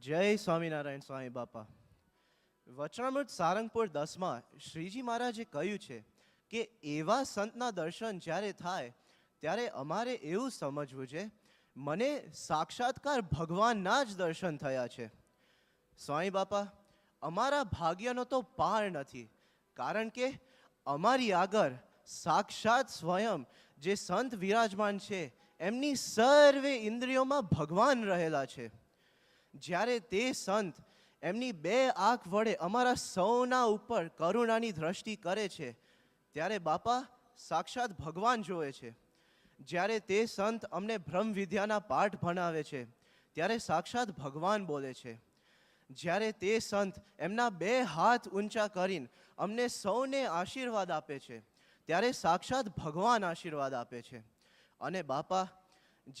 જય સ્વામિનારાયણ સ્વામી બાપા. વચનામૃત સારંગપુર 10માં શ્રીજી મહારાજે કહ્યું છે કે એવા સંતના દર્શન જ્યારે થાય ત્યારે અમારે એવું સમજવું છે મને સાક્ષાત્કાર ભગવાનના જ દર્શન થયા છે. સ્વામી બાપા, અમારા ભાગ્યનો તો પાર નથી, કારણ કે અમારી આગળ સાક્ષાત સ્વયં જે સંત વિરાજમાન છે એમની સર્વે ઇન્દ્રિયોમાં ભગવાન રહેલા છે. જ્યારે તે સંત એમની બે આંખ વડે અમારા સૌના ઉપર કરુણાની દ્રષ્ટિ કરે છે ત્યારે બાપા સાક્ષાત ભગવાન જોવે છે. જ્યારે તે સંત અમને બ્રહ્મ વિદ્યાના પાઠ ભણાવે છે ત્યારે સાક્ષાત ભગવાન બોલે છે. જ્યારે તે સંત એમના બે હાથ ઊંચા કરીને અમને સૌને આશીર્વાદ આપે છે ત્યારે સાક્ષાત ભગવાન આશીર્વાદ આપે છે. અને બાપા,